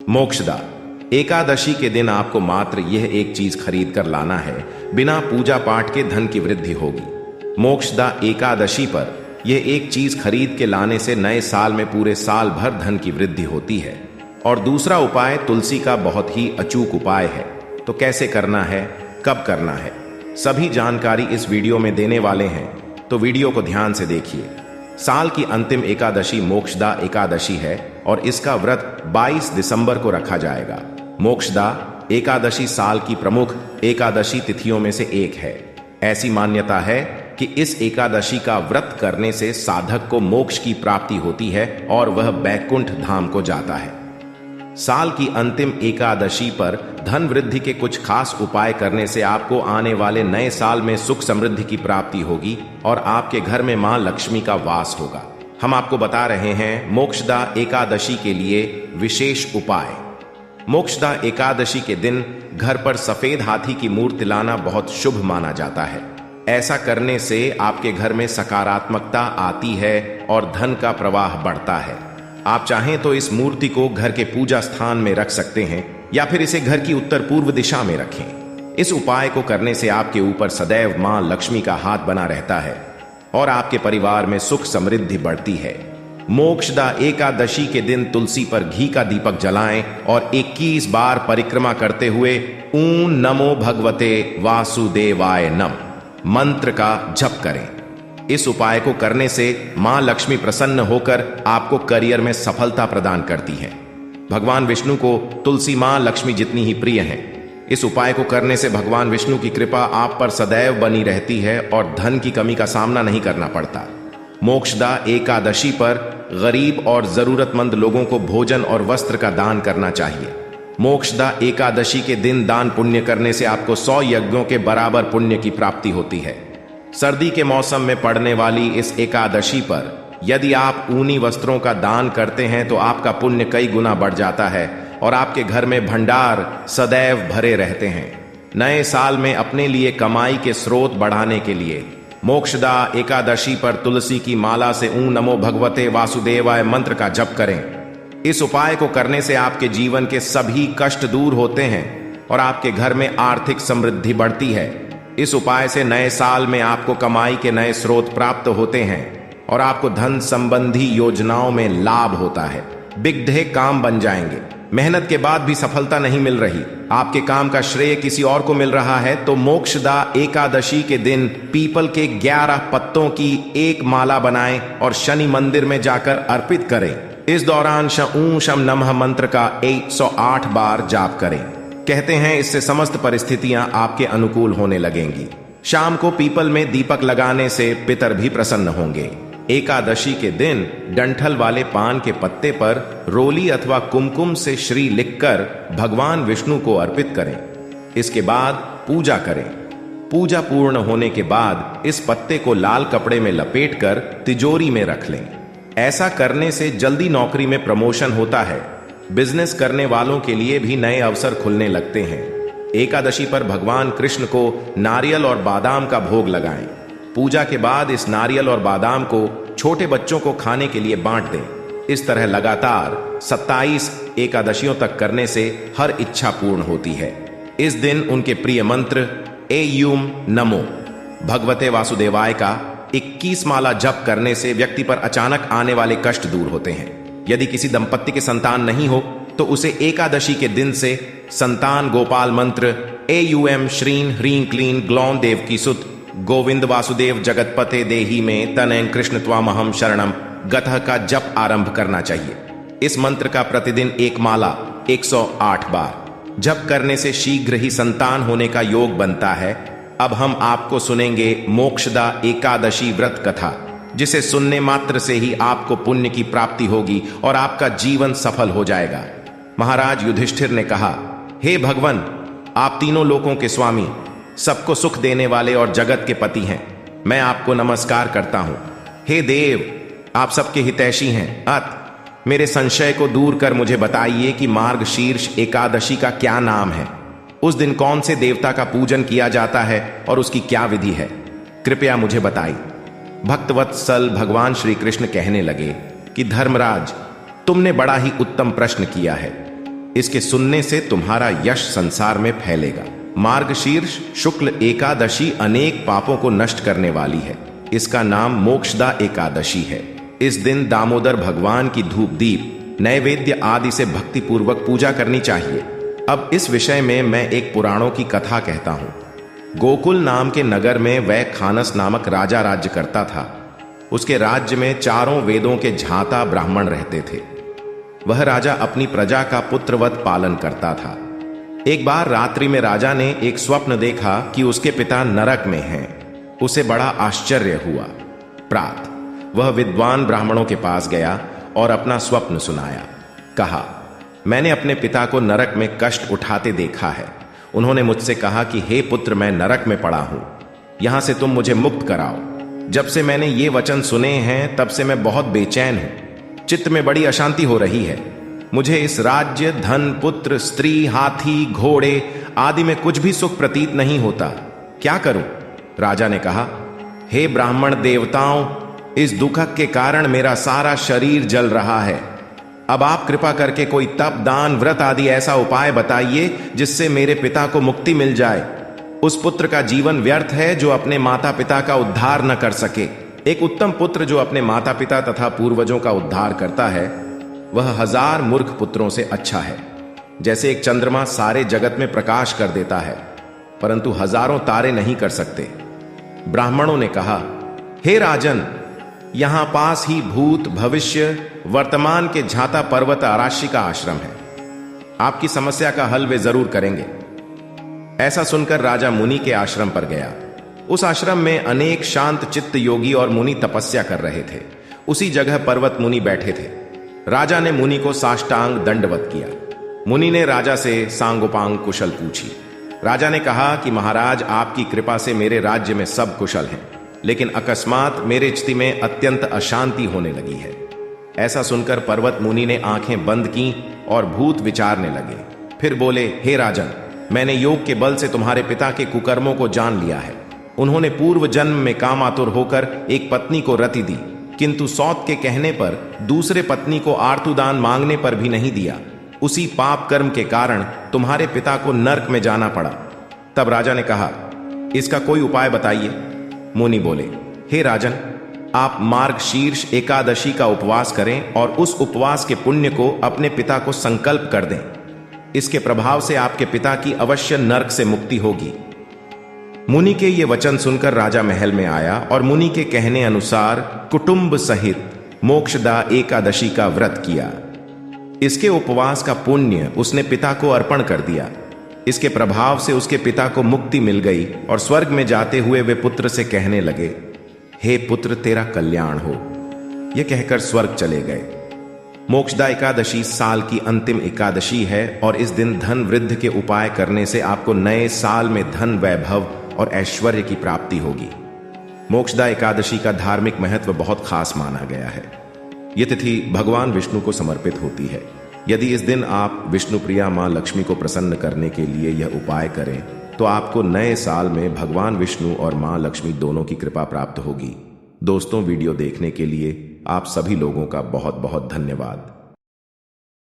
मोक्षदा एकादशी के दिन आपको मात्र यह एक चीज खरीद कर लाना है, बिना पूजा पाठ के धन की वृद्धि होगी। मोक्षदा एकादशी पर यह एक चीज खरीद के लाने से नए साल में पूरे साल भर धन की वृद्धि होती है। और दूसरा उपाय तुलसी का बहुत ही अचूक उपाय है। तो कैसे करना है, कब करना है, सभी जानकारी इस वीडियो में देने वाले हैं, तो वीडियो को ध्यान से देखिए। साल की अंतिम एकादशी मोक्षदा एकादशी है और इसका व्रत 22 दिसंबर को रखा जाएगा। मोक्षदा एकादशी साल की प्रमुख एकादशी तिथियों में से एक है। ऐसी मान्यता है कि इस एकादशी का व्रत करने से साधक को मोक्ष की प्राप्ति होती है और वह बैकुंठ धाम को जाता है। साल की अंतिम एकादशी पर धन वृद्धि के कुछ खास उपाय करने से आपको आने वाले नए साल में सुख समृद्धि की प्राप्ति होगी और आपके घर में मां लक्ष्मी का वास होगा। हम आपको बता रहे हैं मोक्षदा एकादशी के लिए विशेष उपाय। मोक्षदा एकादशी के दिन घर पर सफेद हाथी की मूर्ति लाना बहुत शुभ माना जाता है। ऐसा करने से आपके घर में सकारात्मकता आती है और धन का प्रवाह बढ़ता है। आप चाहें तो इस मूर्ति को घर के पूजा स्थान में रख सकते हैं या फिर इसे घर की उत्तर पूर्व दिशा में रखें। इस उपाय को करने से आपके ऊपर सदैव मां लक्ष्मी का हाथ बना रहता है और आपके परिवार में सुख समृद्धि बढ़ती है। मोक्षदा एकादशी के दिन तुलसी पर घी का दीपक जलाएं और 21 बार परिक्रमा करते हुए ॐ नमो भगवते वासुदेवाय नम मंत्र का जप करें। इस उपाय को करने से मां लक्ष्मी प्रसन्न होकर आपको करियर में सफलता प्रदान करती है। भगवान विष्णु को तुलसी मां लक्ष्मी जितनी ही प्रिय है। इस उपाय को करने से भगवान विष्णु की कृपा आप पर सदैव बनी रहती है और धन की कमी का सामना नहीं करना पड़ता। मोक्षदा एकादशी पर गरीब और जरूरतमंद लोगों को भोजन और वस्त्र का दान करना चाहिए। मोक्षदा एकादशी के दिन दान पुण्य करने से आपको 100 यज्ञों के बराबर पुण्य की प्राप्ति होती है। सर्दी के मौसम में पड़ने वाली इस एकादशी पर यदि आप ऊनी वस्त्रों का दान करते हैं तो आपका पुण्य कई गुना बढ़ जाता है और आपके घर में भंडार सदैव भरे रहते हैं। नए साल में अपने लिए कमाई के स्रोत बढ़ाने के लिए मोक्षदा एकादशी पर तुलसी की माला से ॐ नमो भगवते वासुदेवाय मंत्र का जप करें। इस उपाय को करने से आपके जीवन के सभी कष्ट दूर होते हैं और आपके घर में आर्थिक समृद्धि बढ़ती है। इस उपाय से नए साल में आपको कमाई के नए स्रोत प्राप्त होते हैं और आपको धन संबंधी योजनाओं में लाभ होता है। बिगड़े काम बन जाएंगे। मेहनत के बाद भी सफलता नहीं मिल रही, आपके काम का श्रेय किसी और को मिल रहा है, तो मोक्षदा एकादशी के दिन पीपल के 11 पत्तों की एक माला बनाएं और शनि मंदिर में जाकर अर्पित करें। इस दौरान ॐ शम नमः मंत्र का 108 बार जाप करें। कहते हैं इससे समस्त परिस्थितियां आपके अनुकूल होने लगेंगी। शाम को पीपल में दीपक लगाने से पितर भी प्रसन्न होंगे। एकादशी के दिन डंठल वाले पान के पत्ते पर रोली अथवा कुमकुम से श्री लिखकर भगवान विष्णु को अर्पित करें। इसके बाद पूजा करें। पूजा पूर्ण होने के बाद इस पत्ते को लाल कपड़े में लपेटकर तिजोरी में रख लें। ऐसा करने से जल्दी नौकरी में प्रमोशन होता है। बिजनेस करने वालों के लिए भी नए अवसर खुलने लगते हैं। एकादशी पर भगवान कृष्ण को नारियल और बादाम का भोग लगाएं। पूजा के बाद इस नारियल और बादाम को छोटे बच्चों को खाने के लिए बांट दें। इस तरह लगातार 27 एकादशियों तक करने से हर इच्छा पूर्ण होती है। इस दिन उनके प्रिय मंत्र ॐ नमो भगवते वासुदेवाय का 21 माला जप करने से व्यक्ति पर अचानक आने वाले कष्ट दूर होते हैं। यदि किसी दंपत्ति के संतान नहीं हो तो उसे एकादशी के दिन से संतान गोपाल मंत्र ॐ श्रीं ह्रीं क्लीं ग्लौं देवकी सुत गोविंद वासुदेव जगतपते देहि में तनयं कृष्ण त्वामहं शरणम गतः का जप आरंभ करना चाहिए। इस मंत्र का प्रतिदिन एक माला 108 बार जप करने से शीघ्र ही संतान होने का योग बनता है। अब हम आपको सुनेंगे मोक्षदा एकादशी व्रत कथा, जिसे सुनने मात्र से ही आपको पुण्य की प्राप्ति होगी और आपका जीवन सफल हो जाएगा। महाराज युधिष्ठिर ने कहा, हे भगवान, आप तीनों लोकों के स्वामी, सबको सुख देने वाले और जगत के पति हैं। मैं आपको नमस्कार करता हूं। हे देव, आप सबके हितैषी हैं। मेरे संशय को दूर कर मुझे बताइए कि मार्गशीर्ष एकादशी का क्या नाम है। उस दिन कौन से देवता का पूजन किया जाता है और उसकी क्या विधि है, कृपया मुझे बताइए। भक्तवत्सल भगवान श्री कृष्ण कहने लगे कि धर्मराज, तुमने बड़ा ही उत्तम प्रश्न किया है। इसके सुनने से तुम्हारा यश संसार में फैलेगा। मार्गशीर्ष शुक्ल एकादशी अनेक पापों को नष्ट करने वाली है। इसका नाम मोक्षदा एकादशी है। इस दिन दामोदर भगवान की धूप दीप नैवेद्य आदि से भक्ति पूर्वक पूजा करनी चाहिए। अब इस विषय में मैं एक पुराणों की कथा कहता हूं। गोकुल नाम के नगर में वै खानस नामक राजा राज्य करता था। उसके राज्य में चारों वेदों के झाता ब्राह्मण रहते थे। वह राजा अपनी प्रजा का पुत्रवत पालन करता था। एक बार रात्रि में राजा ने एक स्वप्न देखा कि उसके पिता नरक में हैं। उसे बड़ा आश्चर्य हुआ। प्रात वह विद्वान ब्राह्मणों के पास गया और अपना स्वप्न सुनाया। कहा, मैंने अपने पिता को नरक में कष्ट उठाते देखा है। उन्होंने मुझसे कहा कि हे पुत्र, मैं नरक में पड़ा हूं, यहां से तुम मुझे मुक्त कराओ। जब से मैंने ये वचन सुने हैं तब से मैं बहुत बेचैन हूं। चित्त में बड़ी अशांति हो रही है। मुझे इस राज्य, धन, पुत्र, स्त्री, हाथी, घोड़े आदि में कुछ भी सुख प्रतीत नहीं होता। क्या करूं? राजा ने कहा, हे ब्राह्मण देवताओं, इस दुख के कारण मेरा सारा शरीर जल रहा है। अब आप कृपा करके कोई तप, दान, व्रत आदि ऐसा उपाय बताइए जिससे मेरे पिता को मुक्ति मिल जाए। उस पुत्र का जीवन व्यर्थ है जो अपने माता पिता का उद्धार न कर सके। एक उत्तम पुत्र जो अपने माता पिता तथा पूर्वजों का उद्धार करता है, वह 1000 मूर्ख पुत्रों से अच्छा है। जैसे एक चंद्रमा सारे जगत में प्रकाश कर देता है, परंतु हजारों तारे नहीं कर सकते। ब्राह्मणों ने कहा, हे राजन, यहां पास ही भूत, भविष्य, वर्तमान के झाता पर्वत आराशी का आश्रम है। आपकी समस्या का हल वे जरूर करेंगे। ऐसा सुनकर राजा मुनि के आश्रम पर गया। उस आश्रम में अनेक शांत चित्त योगी और मुनि तपस्या कर रहे थे। उसी जगह पर्वत मुनि बैठे थे। राजा ने मुनि को साष्टांग दंडवत किया। मुनि ने राजा से सांगोपांग कुशल पूछी। राजा ने कहा कि महाराज, आपकी कृपा से मेरे राज्य में सब कुशल हैं, लेकिन अकस्मात मेरे चित्त में अत्यंत अशांति होने लगी है। ऐसा सुनकर पर्वत मुनि ने आंखें बंद की और भूत विचारने लगे। फिर बोले, हे राजन, मैंने योग के बल से तुम्हारे पिता के कुकर्मों को जान लिया है। उन्होंने पूर्व जन्म में कामातुर होकर एक पत्नी को रति दी, किंतु सौत के कहने पर दूसरे पत्नी को आर्तुदान मांगने पर भी नहीं दिया। उसी पाप कर्म के कारण तुम्हारे पिता को नरक में जाना पड़ा। तब राजा ने कहा, इसका कोई उपाय बताइए। मुनि बोले, हे राजन, आप मार्गशीर्ष एकादशी का उपवास करें और उस उपवास के पुण्य को अपने पिता को संकल्प कर दें। इसके प्रभाव से आपके पिता की अवश्य नरक से मुक्ति होगी। मुनि के ये वचन सुनकर राजा महल में आया और मुनि के कहने अनुसार कुटुंब सहित मोक्षदा एकादशी का व्रत किया। इसके उपवास का पुण्य उसने पिता को अर्पण कर दिया। इसके प्रभाव से उसके पिता को मुक्ति मिल गई और स्वर्ग में जाते हुए वे पुत्र से कहने लगे, हे पुत्र, तेरा कल्याण हो। यह कहकर स्वर्ग चले गए। मोक्षदा एकादशी साल की अंतिम एकादशी है और इस दिन धन वृद्धि के उपाय करने से आपको नए साल में धन, वैभव और ऐश्वर्य की प्राप्ति होगी। मोक्षदा एकादशी का धार्मिक महत्व बहुत खास माना गया है। यह तिथि भगवान विष्णु को समर्पित होती है। यदि इस दिन आप विष्णु प्रिया मां लक्ष्मी को प्रसन्न करने के लिए यह उपाय करें तो आपको नए साल में भगवान विष्णु और मां लक्ष्मी दोनों की कृपा प्राप्त होगी। दोस्तों, वीडियो देखने के लिए आप सभी लोगों का बहुत बहुत धन्यवाद।